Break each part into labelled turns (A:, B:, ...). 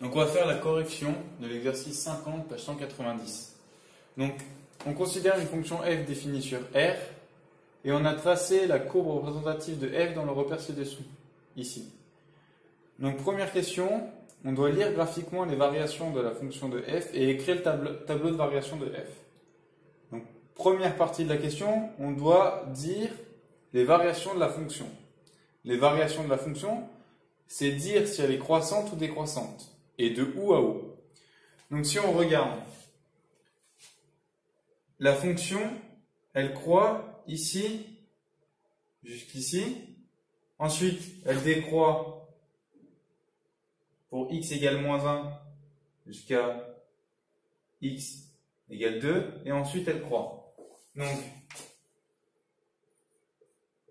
A: Donc on va faire la correction de l'exercice 50, page 190. Donc on considère une fonction f définie sur R et on a tracé la courbe représentative de f dans le repère ci-dessous, ici. Donc première question, on doit lire graphiquement les variations de la fonction de f et écrire le tableau de variation de f. Donc première partie de la question, on doit dire les variations de la fonction. Les variations de la fonction, c'est dire si elle est croissante ou décroissante. Et de où à où. Donc si on regarde, la fonction, elle croît ici, jusqu'ici. Ensuite, elle décroît pour x égale moins 1 jusqu'à x égale 2. Et ensuite, elle croît. Donc,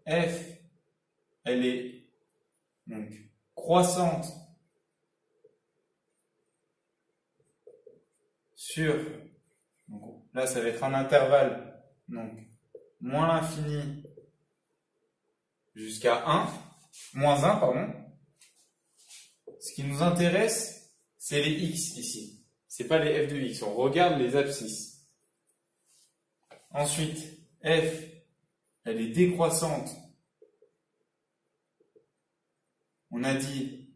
A: f, elle est donc croissante sur, donc là ça va être un intervalle, donc moins l'infini jusqu'à 1, moins 1 pardon. Ce qui nous intéresse, c'est les x ici, c'est pas les f de x, on regarde les abscisses. Ensuite, f, elle est décroissante, on a dit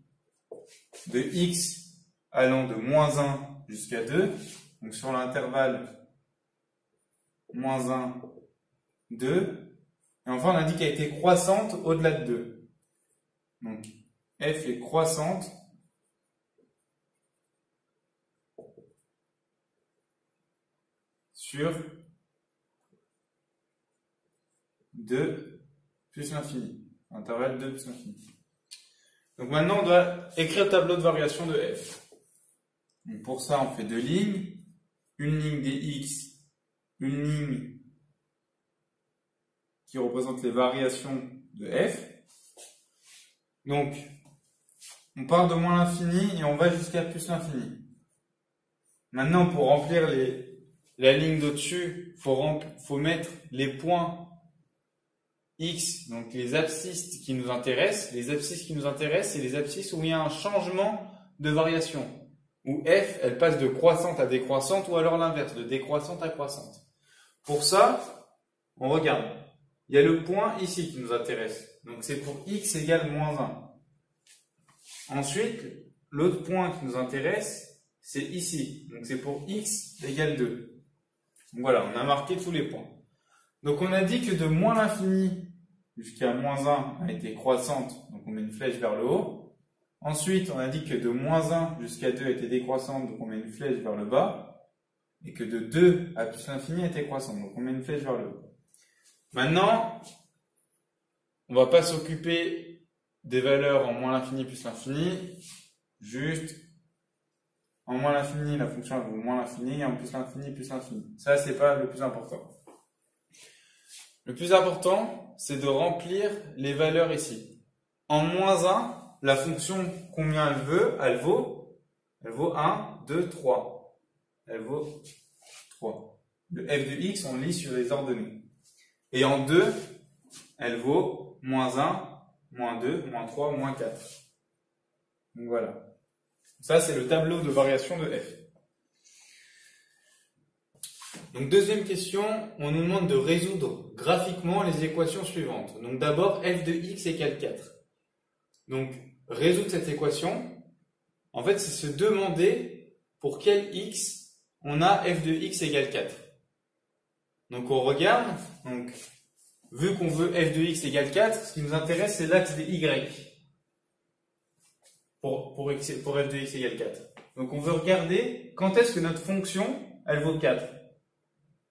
A: de x allant de moins 1 jusqu'à 2, donc sur l'intervalle moins 1, 2, et enfin on a dit qu'elle était croissante au-delà de 2. Donc f est croissante sur 2 plus l'infini, intervalle 2 plus l'infini. Donc maintenant on doit écrire le tableau de variation de f. Donc pour ça on fait deux lignes, une ligne dx, une ligne qui représente les variations de f. Donc on part de moins l'infini et on va jusqu'à plus l'infini. Maintenant pour remplir la ligne d'au-dessus, faut mettre les points x, donc les abscisses qui nous intéressent. Les abscisses qui nous intéressent, c'est les abscisses où il y a un changement de variation. Où f, elle passe de croissante à décroissante, ou alors l'inverse, de décroissante à croissante. Pour ça, on regarde. Il y a le point ici qui nous intéresse. Donc c'est pour x égale moins 1. Ensuite, l'autre point qui nous intéresse, c'est ici. Donc c'est pour x égale 2. Donc voilà, on a marqué tous les points. Donc on a dit que de moins l'infini jusqu'à moins 1 a été croissante, donc on met une flèche vers le haut. Ensuite, on a dit que de moins 1 jusqu'à 2 était décroissante, donc on met une flèche vers le bas. Et que de 2 à plus l'infini était croissante, donc on met une flèche vers le haut. Maintenant, on va pas s'occuper des valeurs en moins l'infini plus l'infini. Juste, en moins l'infini, la fonction elle vaut moins l'infini, et en plus l'infini plus l'infini. Ça, c'est pas le plus important. Le plus important, c'est de remplir les valeurs ici. En moins 1, la fonction, combien elle vaut 1, 2, 3. Elle vaut 3. Le f de x, on le lit sur les ordonnées. Et en 2, elle vaut moins 1, moins 2, moins 3, moins 4. Donc voilà. Ça, c'est le tableau de variation de f. Donc deuxième question, on nous demande de résoudre graphiquement les équations suivantes. Donc d'abord, f de x égale 4. Donc, résoudre cette équation, en fait, c'est se demander pour quel x on a f de x égale 4. Donc, on regarde. Donc, vu qu'on veut f de x égale 4, ce qui nous intéresse, c'est l'axe des y. Pour f de x égale 4. Donc, on veut regarder quand est-ce que notre fonction, elle vaut 4.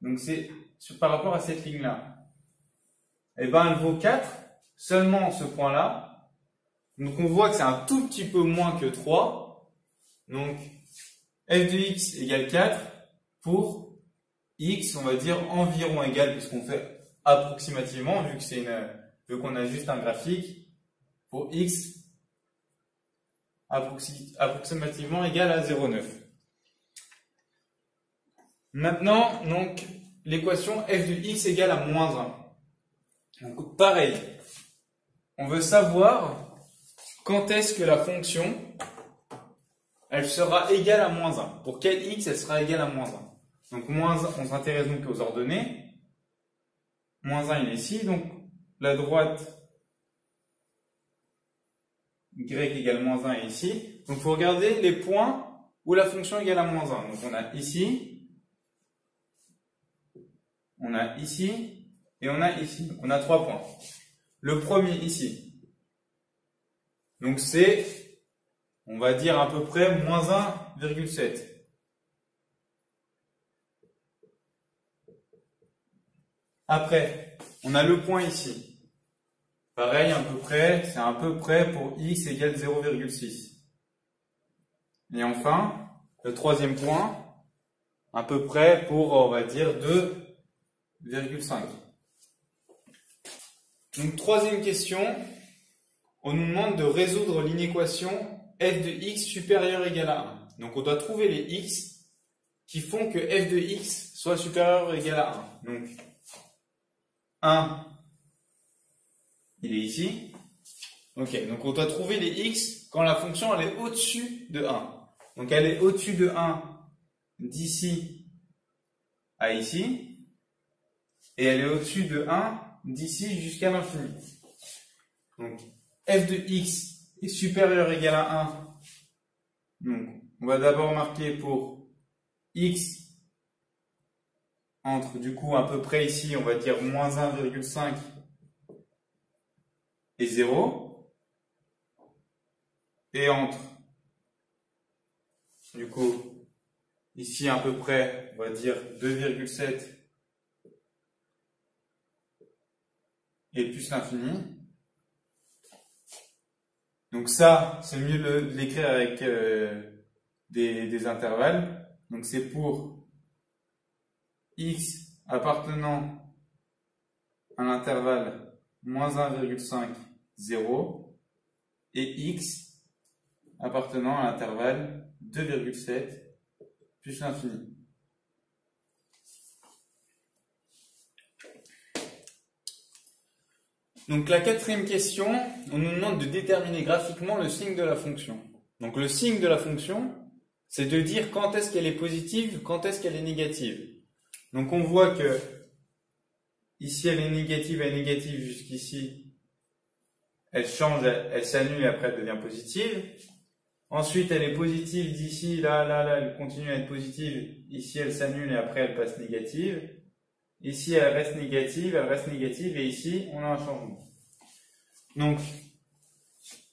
A: Donc, c'est par rapport à cette ligne-là. Eh ben, elle vaut 4 seulement en ce point-là. Donc on voit que c'est un tout petit peu moins que 3. Donc f de x égale 4 pour x, on va dire environ égal, puisqu'on fait approximativement, vu qu'on a juste un graphique, pour x approximativement égal à 0,9. Maintenant, donc, l'équation f de x égale à moins 1. Donc pareil, on veut savoir quand est-ce que la fonction elle sera égale à moins 1. Pour quel x elle sera égale à moins 1? Donc moins 1, on s'intéresse donc aux ordonnées. Moins 1 il est ici, donc la droite y égale moins 1 est ici. Donc il faut regarder les points où la fonction est égale à moins 1. Donc on a ici, et on a ici. Donc on a 3 points. Le premier ici. Donc c'est, on va dire à peu près moins 1,7. Après, on a le point ici. Pareil, à peu près, c'est à peu près pour x égale 0,6. Et enfin, le troisième point, à peu près pour, on va dire, 2,5. Donc, troisième question, on nous demande de résoudre l'inéquation f de x supérieur ou égal à 1. Donc, on doit trouver les x qui font que f de x soit supérieur ou égal à 1. Donc, 1, il est ici. Ok, donc on doit trouver les x quand la fonction elle est au-dessus de 1. Donc elle est au-dessus de 1 d'ici à ici. Et elle est au-dessus de 1 d'ici jusqu'à l'infini. Donc f de x est supérieur ou égal à 1. Donc on va d'abord marquer pour x entre du coup à peu près ici, on va dire moins 1,5 et 0. Et entre, du coup, ici à peu près, on va dire 2,7 et plus l'infini. Donc ça, c'est mieux de l'écrire avec des intervalles. Donc c'est pour x appartenant à l'intervalle moins 1,5, 0 et x appartenant à l'intervalle 2,7 plus l'infini. Donc la quatrième question, on nous demande de déterminer graphiquement le signe de la fonction. Donc le signe de la fonction, c'est de dire quand est-ce qu'elle est positive, quand est-ce qu'elle est négative. Donc on voit que ici elle est négative jusqu'ici, elle change, elle s'annule et après elle devient positive. Ensuite elle est positive d'ici, là, elle continue à être positive, ici elle s'annule et après elle passe négative. Ici elle reste négative et ici on a un changement. Donc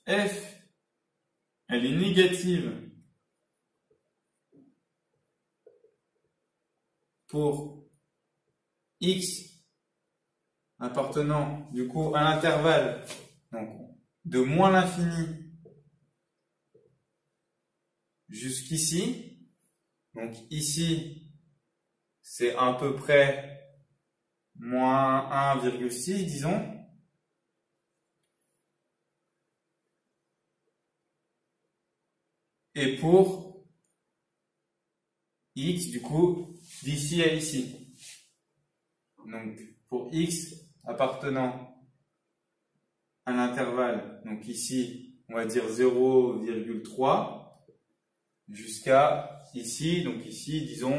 A: f elle est négative pour x appartenant du coup à l'intervalle donc de moins l'infini jusqu'ici. Donc ici c'est à peu près moins 1,6 disons. Et pour x du coup d'ici à ici. Donc pour x appartenant à l'intervalle, donc ici on va dire 0,3 jusqu'à ici, donc ici disons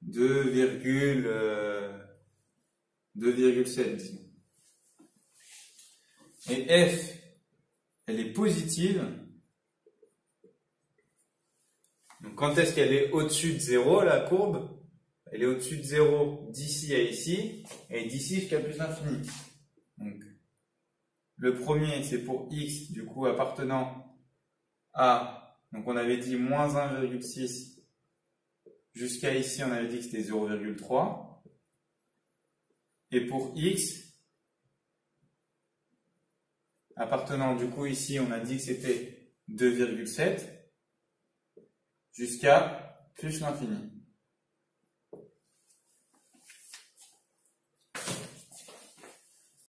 A: 2,7 disons. Et f elle est positive. Donc quand est-ce qu'elle est au-dessus de 0 la courbe? Elle est au-dessus de 0 d'ici à ici et d'ici jusqu'à plus l'infini. Donc le premier c'est pour x du coup appartenant à, donc on avait dit moins 1,6 jusqu'à ici on avait dit que c'était 0,3 et pour x appartenant du coup ici on a dit que c'était 2,7 jusqu'à plus l'infini.